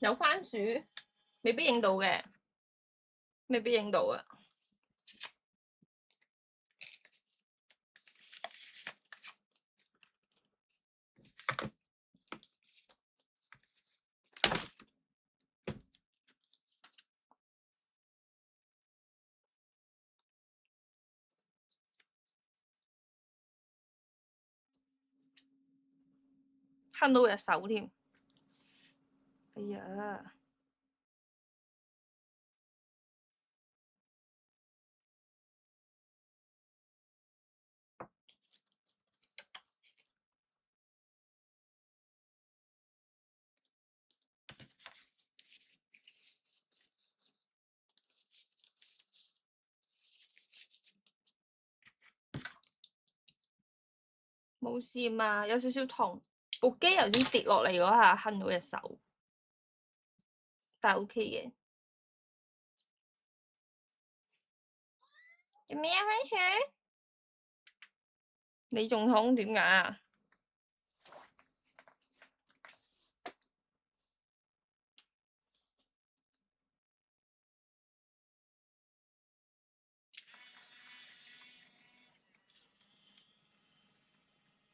有番薯，未必影到嘅，未必影到啊！恨到隻手添，哎呀！冇事嘛，有少少痛。部機頭先跌落嚟嗰下，恨到隻手，但係 OK 嘅。做咩啊，番薯？你仲痛點解啊？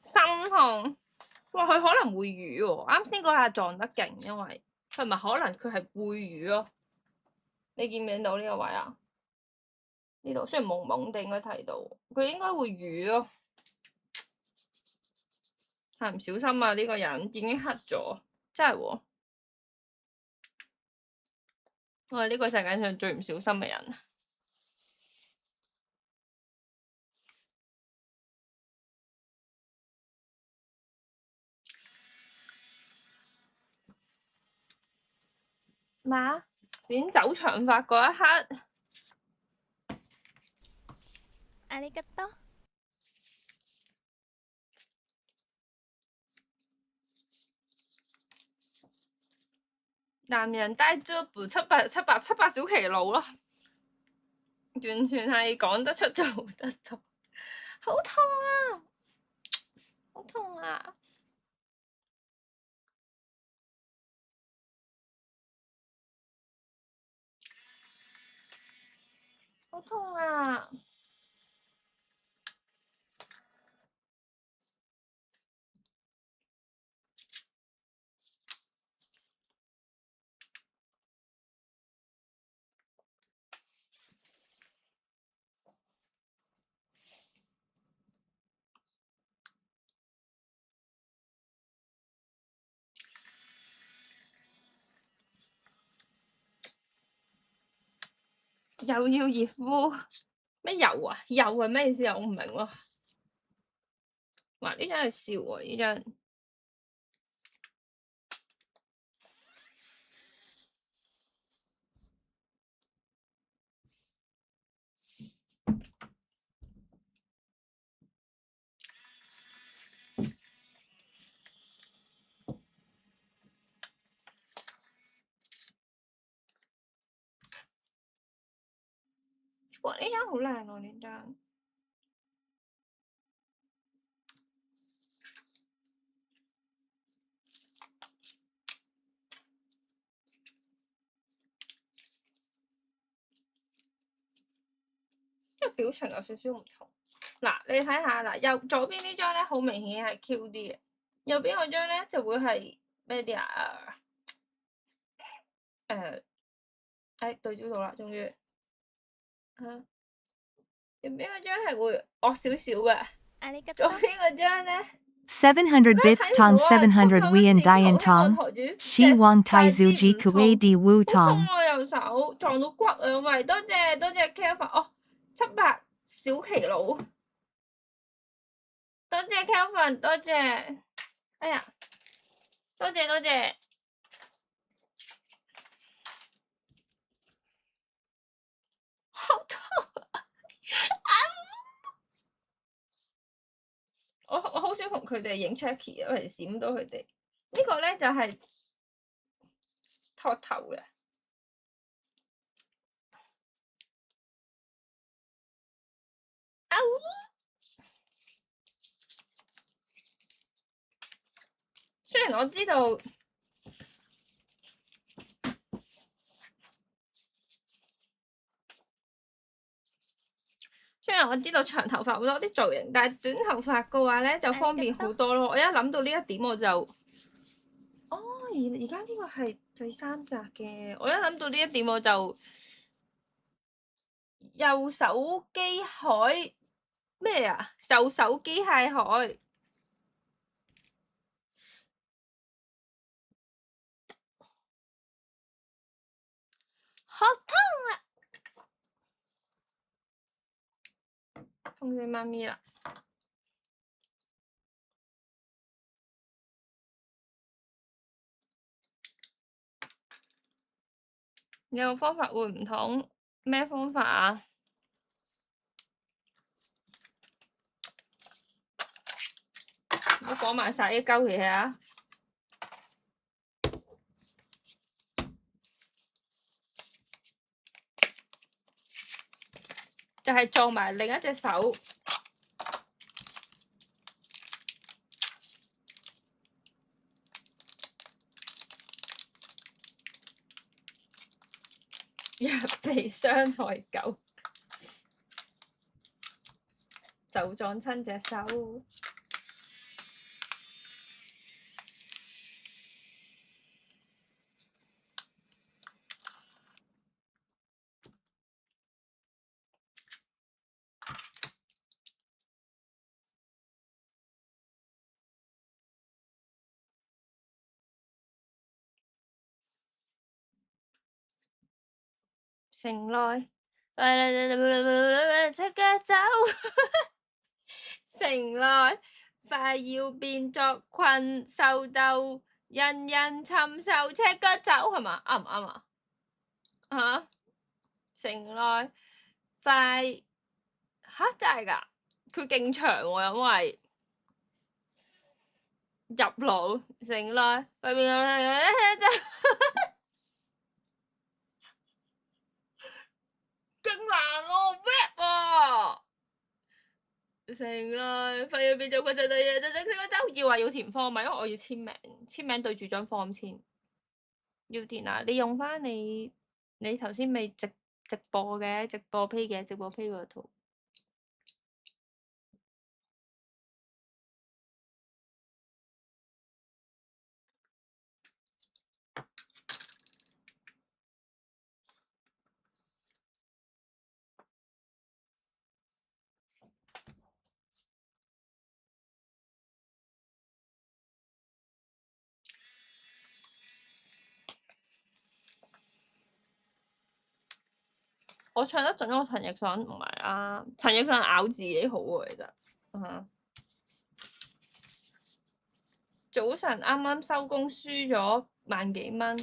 心痛，哇！佢可能會瘀喎，啱先嗰下撞得勁，因為佢唔係可能佢係會瘀咯。你見唔見到呢個位啊？呢度雖然蒙蒙地應該睇到，佢應該會瘀咯。係唔小心啊！呢個人已經黑咗，真係喎。我係呢個世界上最唔小心嘅人。嘛？剪走長髮嗰一刻，ありがとう。男人帶咗部七百小騎路咯，完全係講得出做得到。好痛啊！好痛啊！好痛啊！又要熱敷咩油啊？油係咩意思啊？我唔明咯。哇！呢張係笑喎，呢張。哇！呢張好靚喎，呢張。即係表情有少少唔同。嗱，你睇下嗱，右左邊呢張咧，好明顯係 Q 啲嘅，右邊嗰張咧就會係咩啲啊？對焦到啦，終於。右邊嗰張係會惡少少嘅，左邊嗰張咧。700 bits ton 700 Wien Dian Tong, Shi Wang Tai Zu Ji Kue Di Wu 好痛 Tong. 啊！右手撞到骨啊！喂，多謝 Kelvin 哦，700小騎佬，多謝 Kelvin，多謝，哎呀，多謝，好痛啊！我好少同佢哋影 Jackie 啊，因為閃到佢哋。呢個咧就係托頭嘅。雖然我知道為我知道長頭髮好多啲造型，但係短頭髮嘅話咧就方便好多咯。我一諗到呢一點我就，哦，而家呢個係第三格嘅。我一諗到呢一點我就右手機海咩啊？右手機械海。好痛啊！痛死媽咪啦！有個方法會唔同，咩方法啊？唔好講埋晒啲鳩嘢啊！就係撞埋另一隻手。若被傷害狗，就撞親隻手。城內，赤腳走。城內快要變作困獸鬥，人人尋仇赤腳走，係嘛？啱唔啱啊？嚇！城內快嚇真係㗎，佢勁長喎，因為入腦城內外面就勁難喎 rap 喎。城內快要變做困獸鬥，人人赤腳走，要話要填 form 咪，因為我要簽名，簽名對住張 form 簽。要填啊！你用翻你頭先未直播嘅直播 pay 嗰套。我唱得準咗陳奕迅，唔係啊！陳奕迅咬字幾好喎，其實。早晨啱啱收工，輸咗萬幾蚊，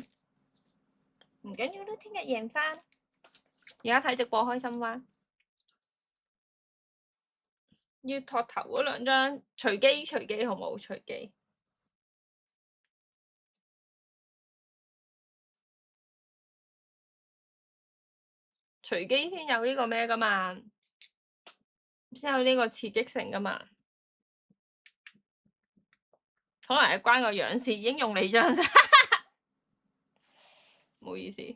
唔緊要啦，聽日贏翻。而家睇直播開心嗎？要托頭嗰兩張，隨機好冇？隨機。隨機先有呢個咩㗎嘛？先有呢個刺激性㗎嘛？可能係關個樣事，已經用你張相，唔好意思。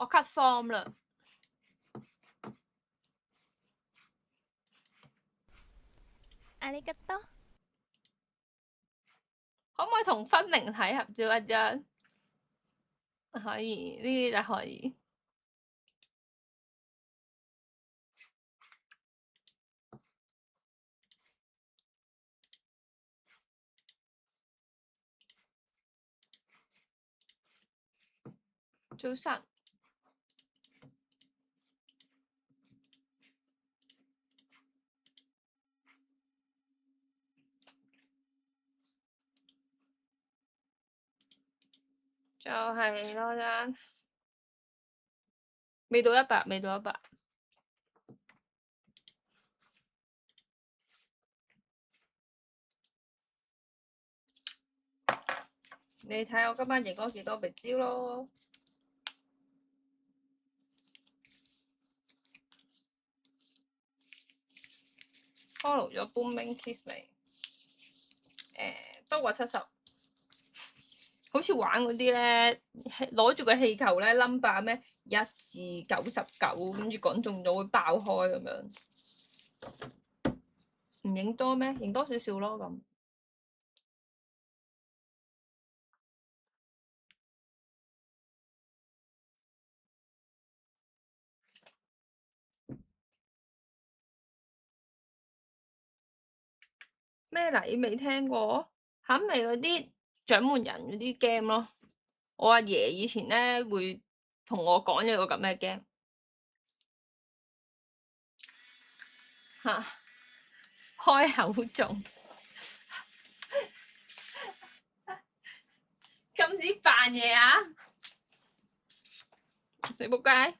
我 cut form 啦。ありがとう。可唔可以同分靈體合照一張？可以，呢啲就可以。早晨。就係咯，真未到100，未到100。你睇我今晚影咗幾多鼻招咯？follow 咗 Booming Kiss 未？多過70。好似玩嗰啲咧，攞住個氣球咧 ，number 咩1至99，跟住講中咗會爆開咁樣。唔影多咩？影多少少咯咁。咩禮未聽過？肯咪嗰啲獎門人嗰啲 game 咯。我阿爺以前咧會同我講咗個咁嘅 game。嚇！開口中，禁止扮嘢啊！你仆街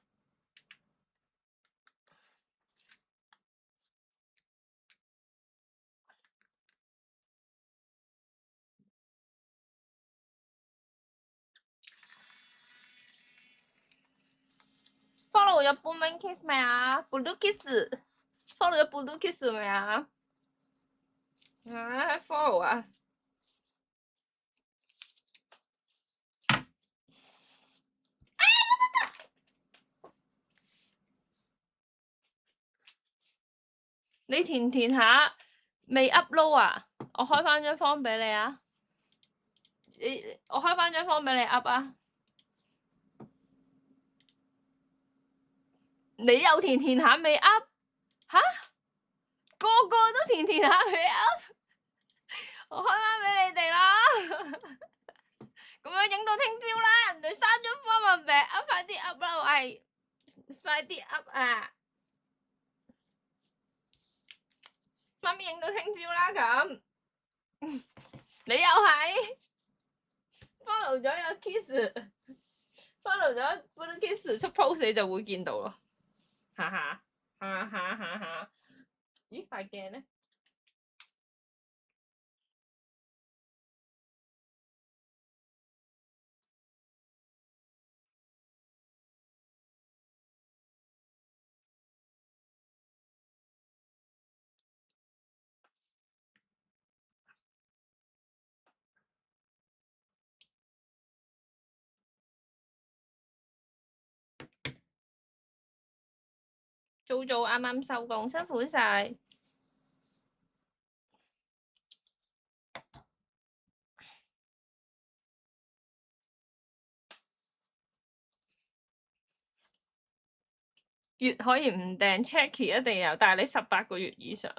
！follow 咗 Booming Kiss 未啊 ？Blue Kiss。follow 咗 Blue Kiss 未啊？follow 啊！你填下未 upload 啊？我開翻張方俾你啊！我開翻張方俾你 up 啊！你又填下未 up？ 吓？個個都填下未 up？ 我開翻俾你哋啦！咁樣影到聽朝啦，人哋3張方咪病 up， 快啲 up 啦，喂！快啲 up 啊！媽咪影到聽朝啦咁，你又係 follow 咗有 kiss，follow 咗 Blue Kiss 出 post 你就會見到咯，哈哈哈哈哈哈！咦塊鏡咧？早啱啱收工，辛苦晒。月可以唔訂 Checky 一定有，但係你18個月以上。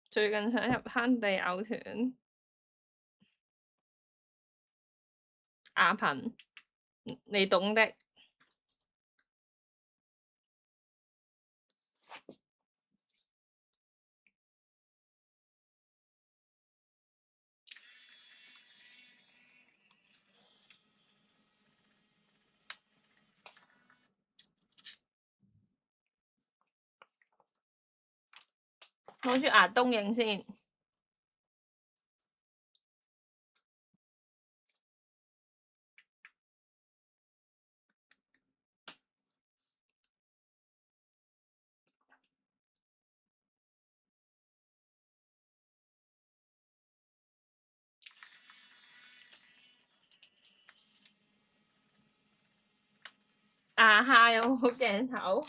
最近想入坑地偶團，阿鵬，你懂的。攞住牙東影先。牙下有冇鏡頭？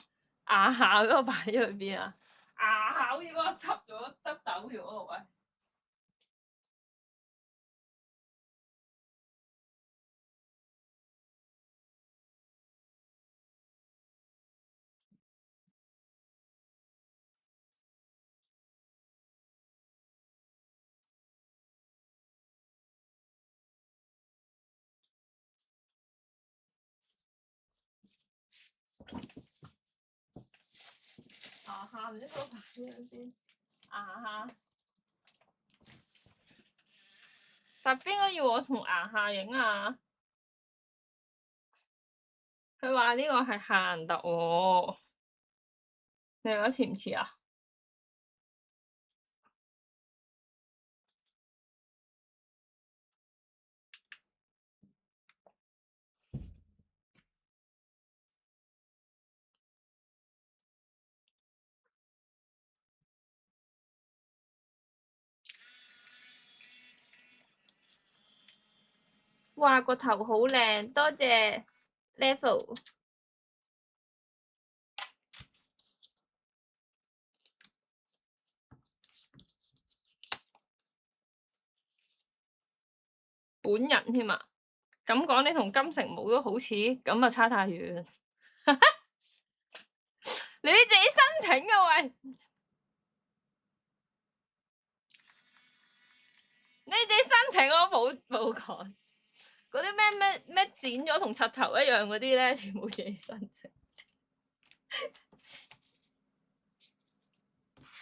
牙下嗰個擺咗去邊啊？牙下好似嗰個執走咗喎喂！牙蝦唔知嗰個邊樣先？牙蝦，但邊個要我同牙蝦影啊？佢話呢個係限特喎，你覺得似唔似啊？哇，個頭好靚，多謝 Level。本人添啊！咁講你同金城武都好似，咁啊差太遠。你自己申請啊喂！你自己申請我冇講。嗰啲咩剪咗同柒頭一樣嗰啲咧，全部自己申請。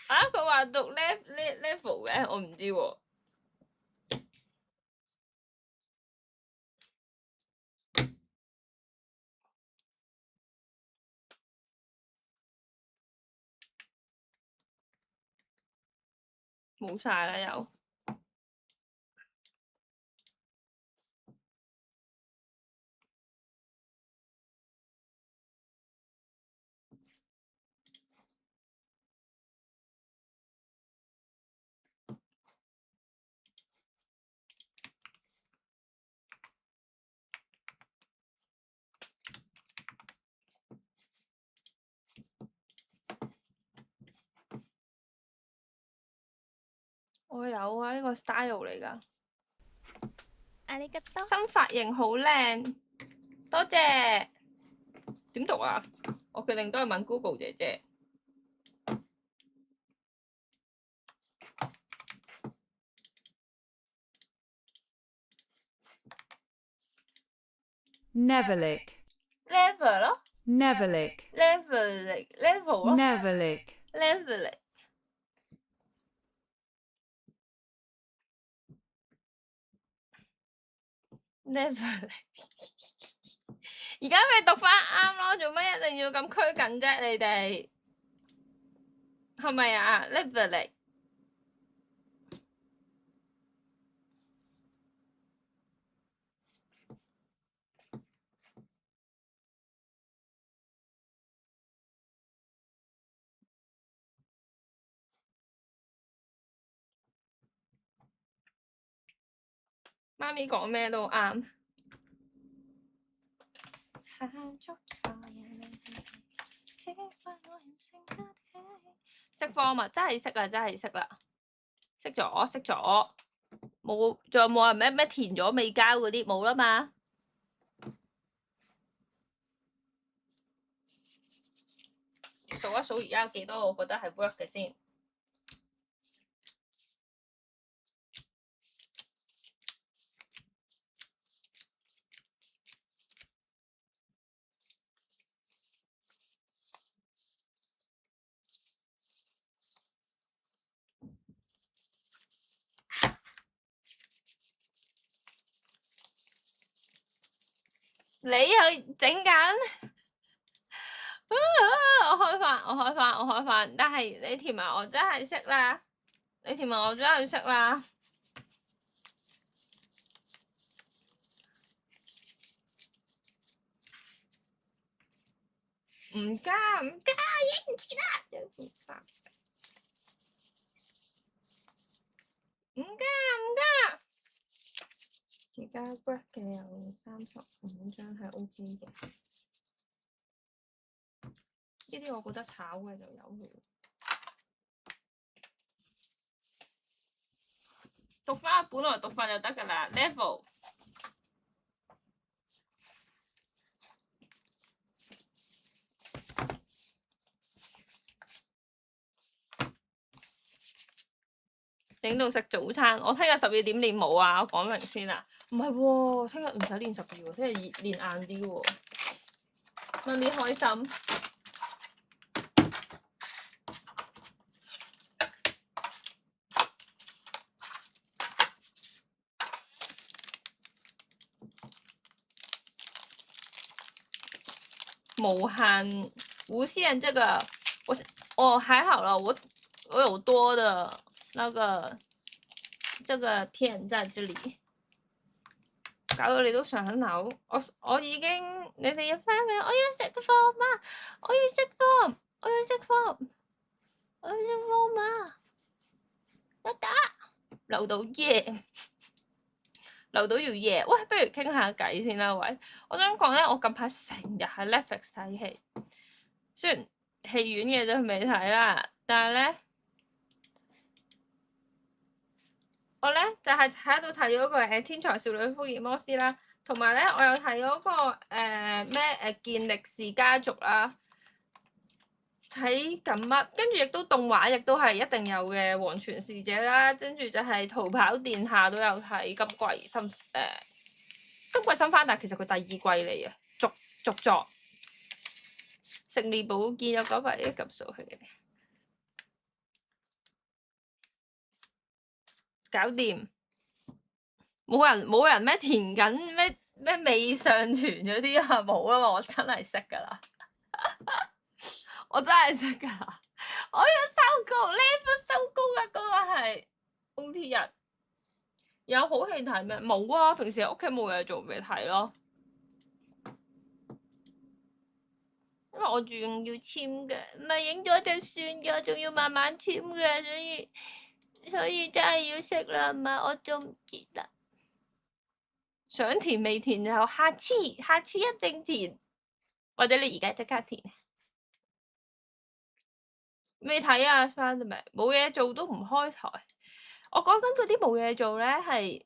啊！佢話讀 level 嘅，我唔知喎。冇晒啦又。我有啊，呢個 style 嚟㗎。ありがとう。新髮型好靚，多謝。點讀啊？我決定都係問 Google 姐姐。Neverlick. level 咯 Neverlick. ，level 咯 Neverlick.，level。never 而家咪讀翻啱咯，做乜一定要咁拘謹啫？你哋係咪啊 ？never 媽咪講咩都啱。識貨嘛？真係識啊！真係識啦，識咗。冇，仲有冇人咩填咗未交嗰啲冇啦嘛？數一數而家有幾多？我覺得係 work 嘅先。你又整緊？我開飯，但係你填埋我真係識啦，你填埋我真係識啦。唔加，影唔切啦，唔加。而家 work 嘅有35張係 OK 嘅，呢啲我覺得炒嘅就有佢。讀翻本來讀法就得㗎啦 ，level。整到食早餐，我聽日12點練舞啊！我講明先啊，唔係喎，聽日唔使練12喎，聽日練晏啲喎。媽咪開心。無限無限這個，我還好了，我有多的那個這個片在這裡，搞到你都上樓。我已經，你哋入翻去，我要食飯嘛，我要食飯，我要食飯，我要食飯嘛，一打留到夜。留到要夜，喂，不如傾下偈先啦，喂！我想講咧，我近排成日喺 Netflix 睇戲，雖然戲院嘅都未睇啦，但係咧，我咧就係喺度睇嗰個《天才少女福爾摩斯》啦，同埋咧我有睇嗰個健力士家族啦。睇緊乜？跟住亦都動畫，亦都係一定有嘅《黃泉使者》啦，跟住就係《逃跑殿下》都有睇，今季新番，但係其實佢第二季嚟嘅，續作。勝利寶劍有900億級數去嘅，搞掂。冇人咩填緊咩未上傳嗰啲啊，冇啊嘛，我真係識㗎啦。我真係識噶，我要收工，level 收工啊！嗰個係 OT 日，有好戲睇咩？冇啊，平時喺屋企冇嘢做咪睇咯。因為我仲要簽嘅，唔係影咗就算嘅，仲要慢慢簽嘅，所以真係要識啦，唔係我做唔切啦。想填未填就下次一定填，或者你而家即刻填。未睇啊 Spiderman 冇嘢做都唔開台。我講緊嗰啲冇嘢做咧，係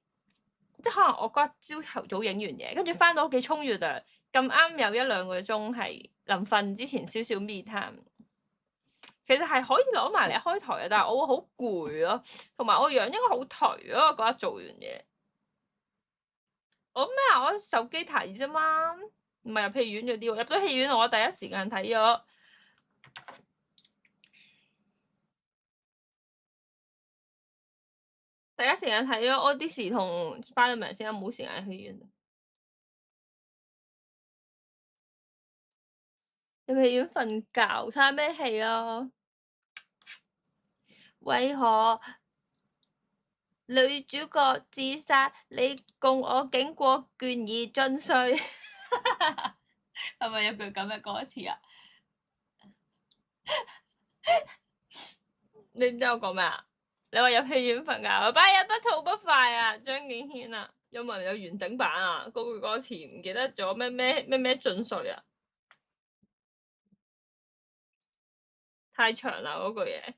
即係可能我嗰日朝頭早影完嘢，跟住翻到屋企沖完涼，咁啱有1-2個鐘係臨瞓之前少少 me time。其實係可以攞埋嚟開台嘅，但係我會好攰咯，同埋我樣應該好頹咯。我嗰日做完嘢，我咩啊？我手機睇啫嘛，唔係入戲院嗰啲喎。入咗戲院我第一時間睇咗。第一時間睇咗 Odyssey 同 Spiderman 先，冇時間喺戲院。入戲院瞓覺，睇下咩戲啊？為何女主角自殺？你共我境過倦已盡碎，係咪有句咁嘅歌詞啊？你知我講咩啊？你話入戲院瞓覺，百日不吐不快啊！張敬軒啊，有冇人有完整版啊？嗰句歌詞唔記得咗咩盡碎啊？太長啦嗰句嘢。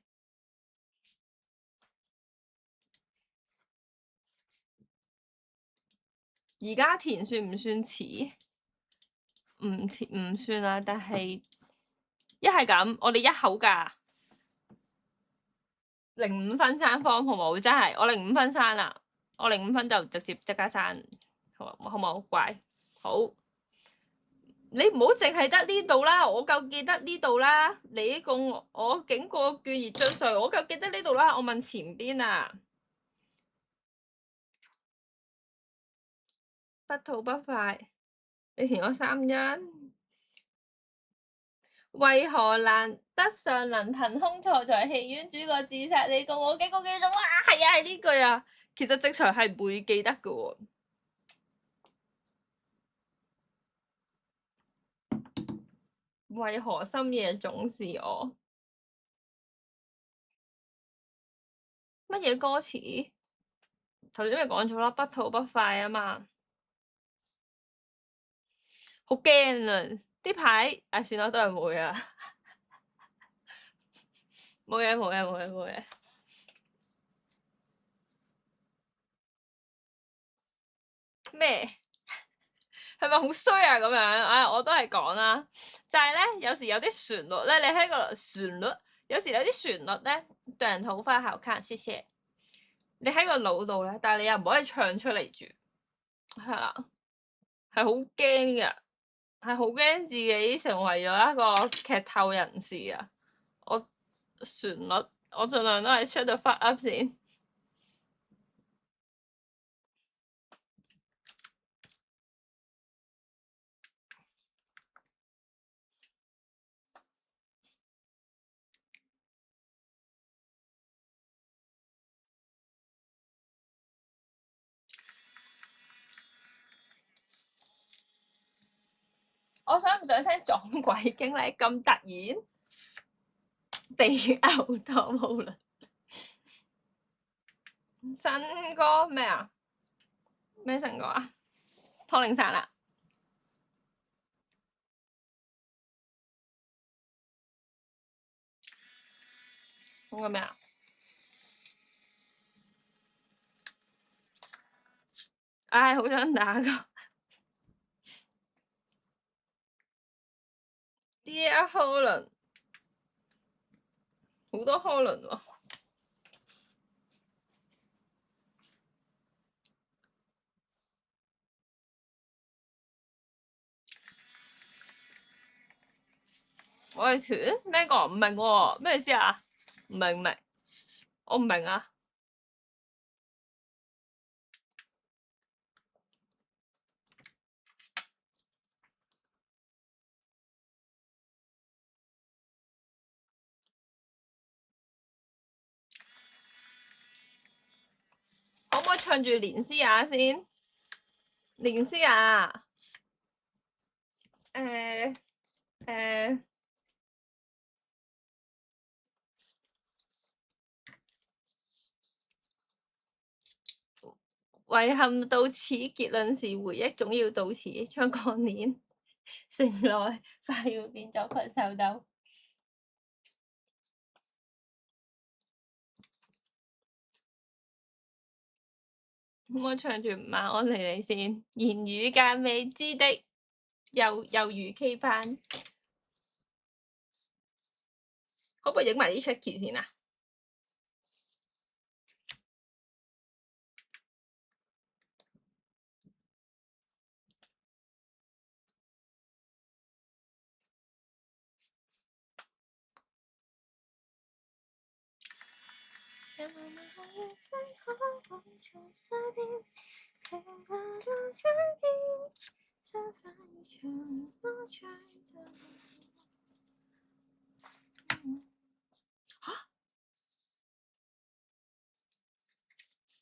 而家填算唔算遲？唔算啦，但係一係咁，我哋一口價05分刪方好冇？真係我05分刪啦，我05分就直接即刻刪，好冇？乖，好，你唔好淨係得呢度啦，我夠記得呢度啦。你共我境過倦已盡碎，我夠記得呢度啦。我問前邊啊，不吐不快，你填咗3張。為何難得尚能騰空坐在戲院主角自殺？你共我境過倦已盡碎，哇，係啊，係呢句啊。其實正常係唔會記得㗎喎。為何深夜總是我？乜嘢歌詞？頭先咪講咗啦，不吐不快啊嘛。好驚啊！啲牌算啦，都係冇嘢啦。冇嘢。咩？係咪好衰啊？咁樣我都係講啦，就係咧，有時有啲旋律咧，你喺個旋律，有時有啲旋律咧，對人頭髮好看，謝謝。你喺個腦度咧，但係你又唔可以唱出嚟住，係啦，係好驚㗎，係好驚自己成為咗一個劇透人士啊！我旋律，我盡量都係 shut the fuck up 先。我想唔想聽撞鬼經歷咁突然？地牛湯無論新歌咩啊？咩新歌啊？湯令山啦。講個咩啊？唉，好想打個 Dear Holland，好多 Holland 喎。我哋團咩個唔明喎？咩意思啊？唔明，我唔明啊！可唔可以唱住連詩雅先？連詩雅，遺憾到此，結論是回憶總要到此。張國年，城內快要變作困獸鬥。可唔可以唱住晚安莉莉先？言語間未知的，又如期盼。可唔可以影埋啲 Chucky 先啊？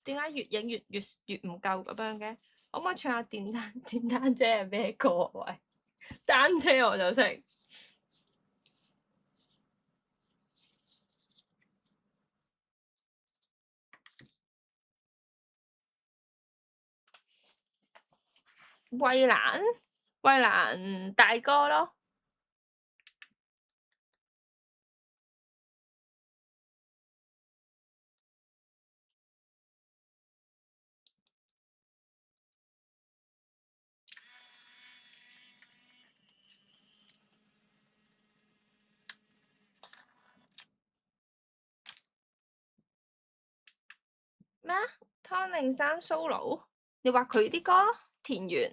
點解越影越唔夠咁樣嘅？可唔可以唱下電單車係咩歌？喂，單車我就識。衛蘭大哥咯。咩？湯令山 solo？ 你話佢啲歌田園？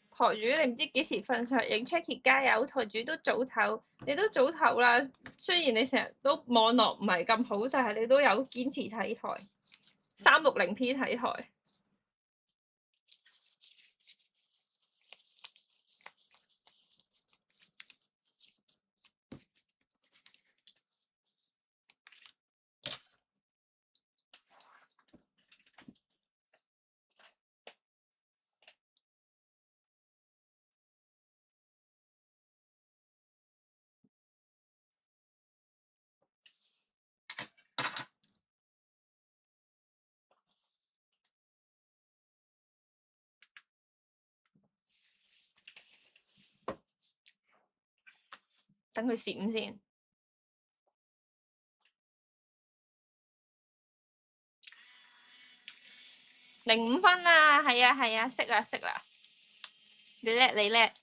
台主你唔知幾時瞓場影 Chucky 加油！台主都早唞，你都早唞啦。雖然你成日都網絡唔係咁好，但係你都有堅持睇台360P 睇台。等佢閃先。05分啊，係啊，識啦。你叻。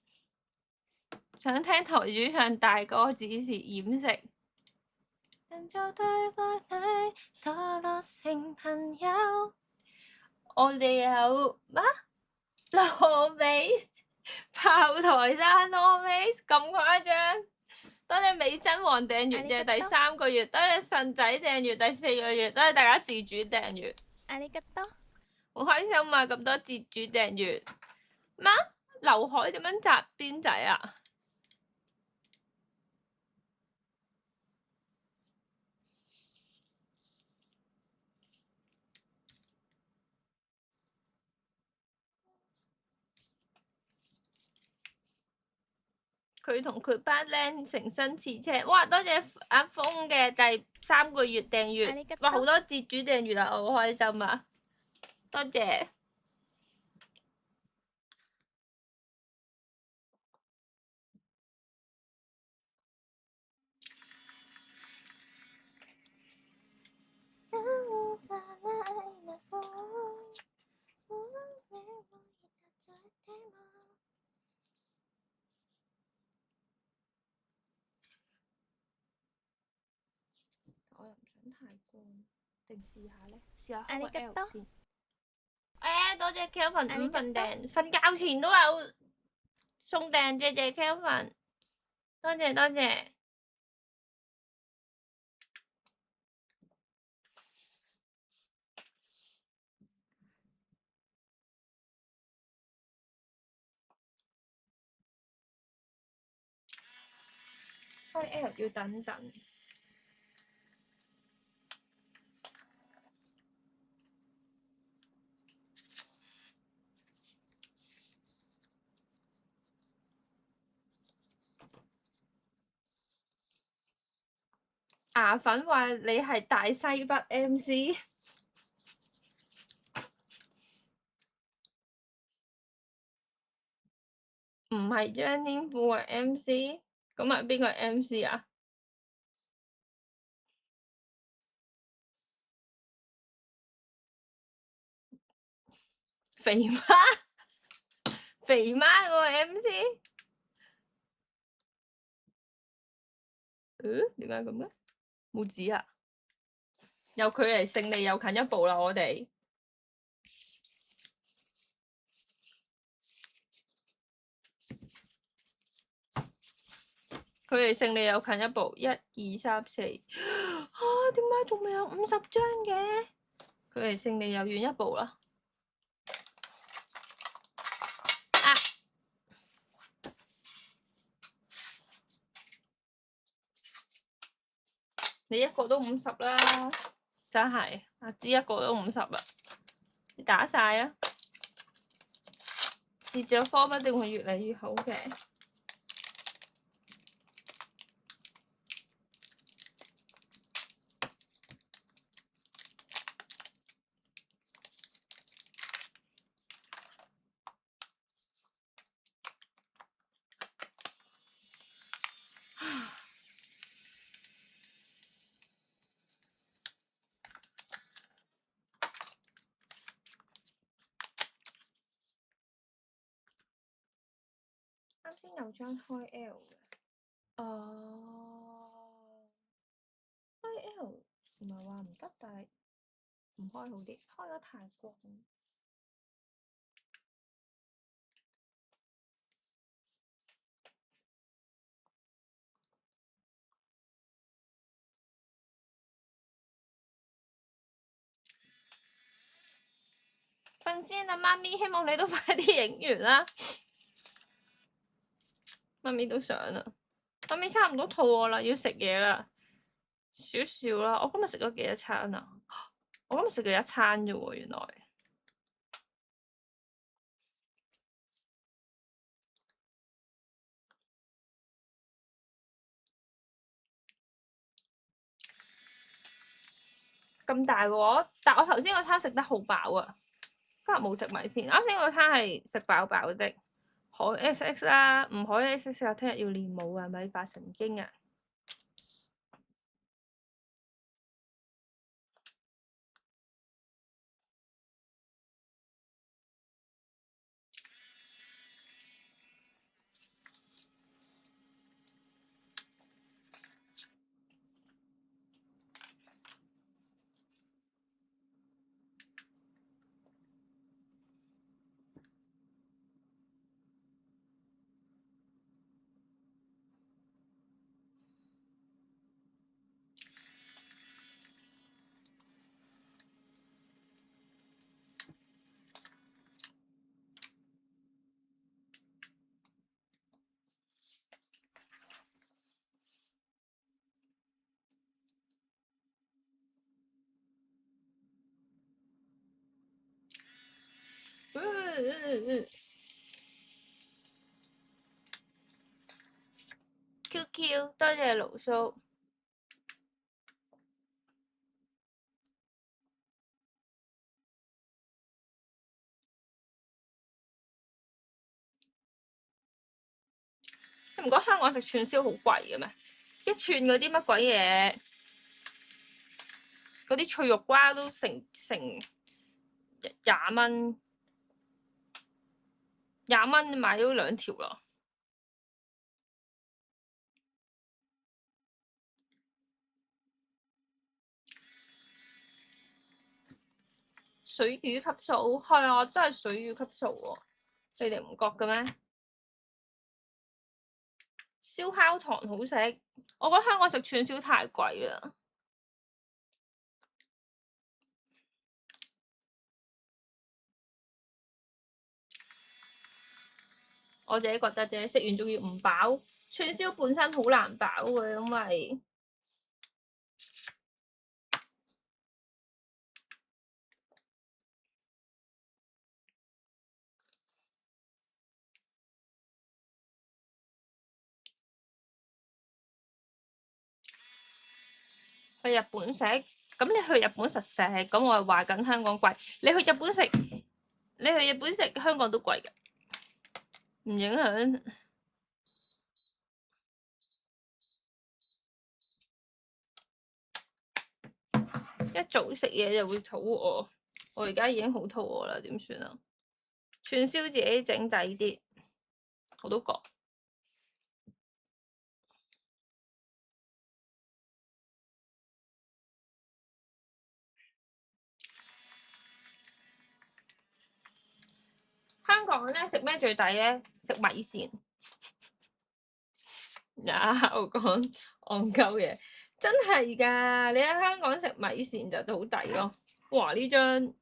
想聽台主唱大歌，只是掩飾。人做對個女，墮落成朋友。我哋有咩？羅美炮台山羅美咁誇張？多謝美珍王訂閱嘅第3個月，多謝腎仔訂閱第4個月，多謝大家自主訂閱。ありがとう。好開心啊！咁多自主訂閱。咩？劉海點樣紮辮仔啊？佢同佢班僆成身似車，哇！多謝阿峰嘅第3個月訂閱，哇！好多節主訂閱啊，我好開心啊！多謝。我又唔想太光，定試下咧？試下開個 L 先。多謝 Kelvin 5份訂，瞓覺前都有送訂，謝謝 Kelvin，多謝多謝。開 L 要等等。牙粉話你係大西北 MC，唔係張天賦係 MC，咁係邊個 MC 啊？肥媽，肥媽嗰個 MC，點解咁嘅？冇指啊！又距離勝利又近一步啦，我哋。距離勝利又近一步，1、2、3、4。點解仲未有50張嘅？距離勝利又遠一步啦。你一個都50啦，真係阿芝一個都50啦，你打晒啊！接咗科一定會越嚟越好嘅。啱先有張開 L 嘅，開 L 唔係話唔得，但係唔開好啲，開得太光。瞓先啦，媽咪，希望你都快啲影完啦。媽咪都想啦，媽咪差唔多肚餓啦，要食嘢啦，少少啦。我今日食咗幾多餐啊？我今日食咗1餐啫喎，原來。咁大鑊，但我頭先嗰餐食得好飽啊，今日冇食米線。啱先嗰餐係食飽飽的，海 XX 啦，唔海 XX 啊，聽日要練舞啊，咪發神經啊！ QQ，多謝盧叔。你唔覺得香港食串燒好貴嘅咩？一串嗰啲乜鬼嘢，嗰啲脆肉瓜都成20蚊，20蚊買咗2條啦。水魚級數係啊，真係水魚級數喎，你哋唔覺嘅咩？燒烤堂好食，我覺得香港食串燒太貴啦。我自己覺得啫，食完仲要唔飽。串燒本身好難飽嘅，因為去日本食，咁你去日本實食，咁我係話緊香港貴。你去日本食，香港都貴嘅，唔影響。一早食嘢就會肚餓，我而家已經好肚餓啦，點算啊？串燒自己整抵啲，我都覺。香港咧食咩最抵咧？食米線。我講戇鳩嘢，真係㗎！你喺香港食米線就好抵咯。哇！呢張唔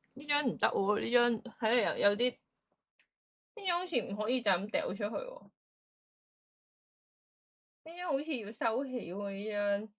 得喎，呢張睇嚟有啲，呢張好似唔可以就咁掉出去喎。呢張好似要收起喎，呢張。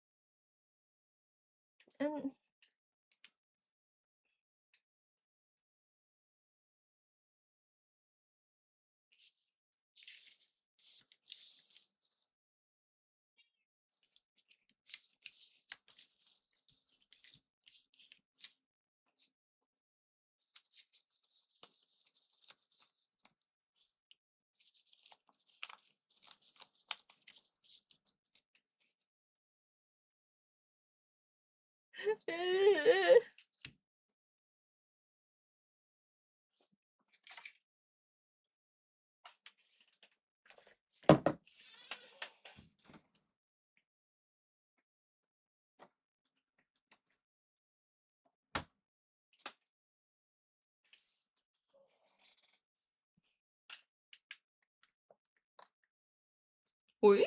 會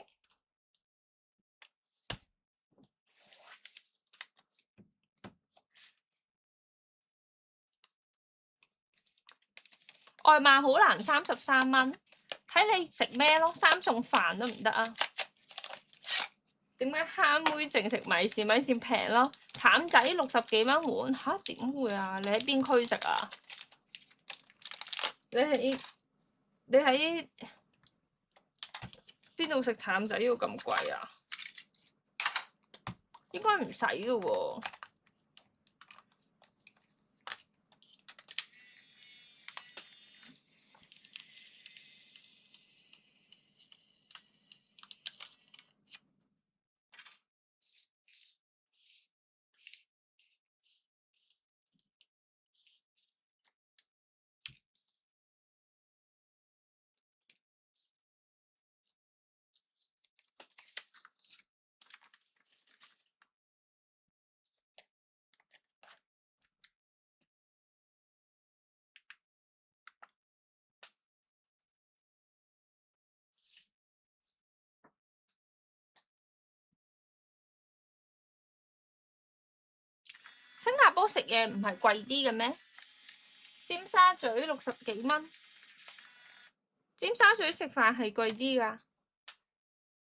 外賣好難33蚊，睇你食咩咯，3餸飯都唔得啊？點解蝦妹淨食米線？米線平咯，淡仔60幾蚊碗吓？點會啊？你喺邊區食啊？你喺邊度食淡仔要咁貴啊？應該唔使嘅喎。新加坡食嘢唔係貴啲嘅咩？尖沙咀60幾蚊，尖沙咀食飯係貴啲㗎，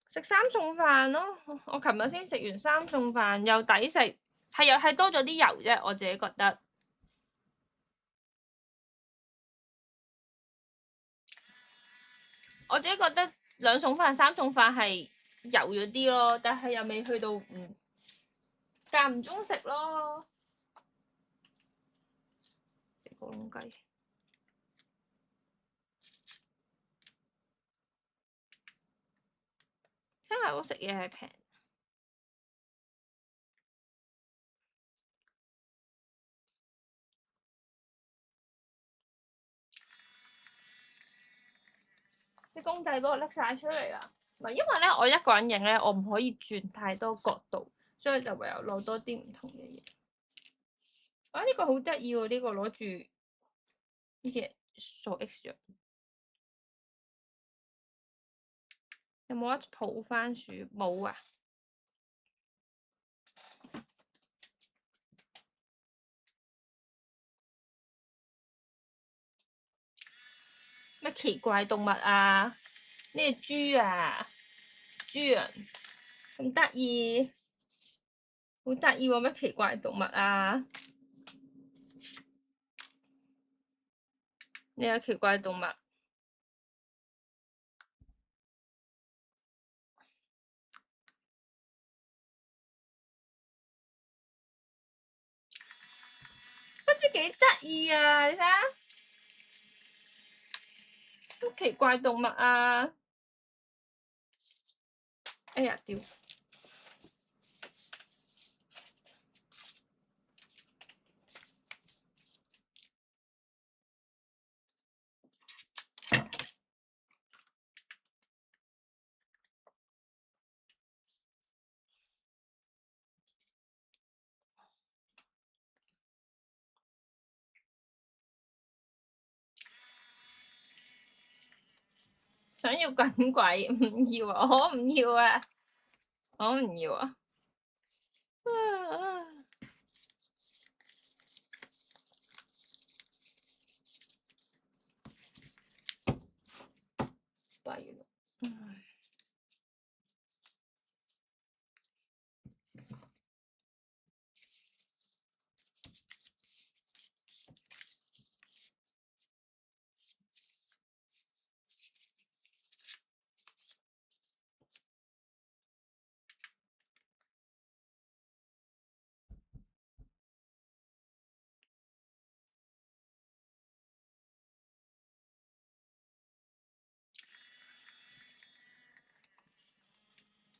食3餸飯咯。我琴日先食完3餸飯，又抵食，係多咗啲油啫。我自己覺得，我自己覺得2餸飯、3餸飯係油咗啲咯，但係又未去到間唔中食咯。食火龍雞。真係好食嘢係平。啲公仔俾我拎晒出嚟啦，唔係因為咧我一個人影咧，我唔可以轉太多角度，所以就唯有攞多啲唔同嘅嘢。啊呢個好得意喎，呢個攞住呢隻數 X 藥，有冇得抱番薯？冇啊！咩奇怪動物啊？呢隻豬啊，豬啊，咁得意，好得意喎！咩奇怪動物啊？呢個奇怪動物，不知幾得意啊！你睇下，咁奇怪動物啊！哎呀，屌！想要滾鬼，唔要啊！我唔要啊！我唔要啊！弊咯，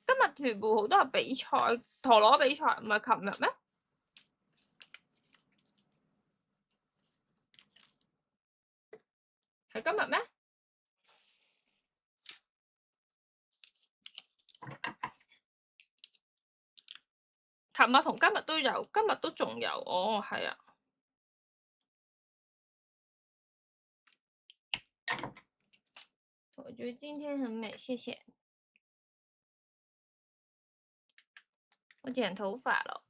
今日屯部好多人比賽，陀螺比賽唔係琴日咩？係今日咩？琴日同今日都有，今日都仲有。哦，係啊。我覺得今天很美，謝謝。我剪頭髮了。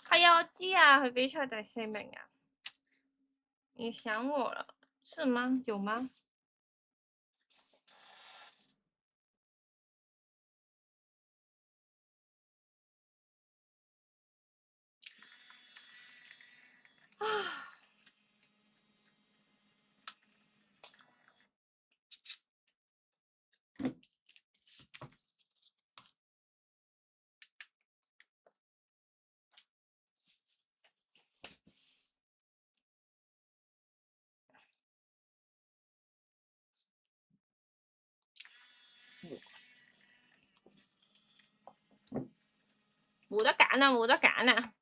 係啊，我知啊，佢比賽第4名啊。你想我了，是嗎？有嗎？啊！冇得揀啊！冇得揀啊！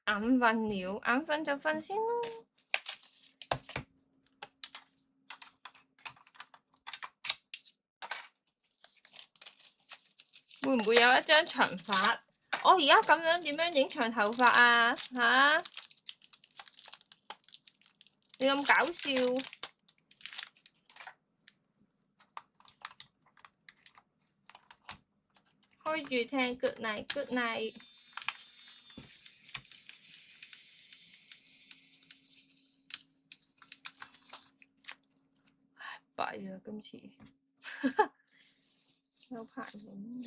眼瞓了，眼瞓就瞓先咯。會唔會有一張長髮？我而家咁樣點樣影長頭髮啊？吓？你咁搞笑？開住聽 good night good night。弊啊！今次有排影。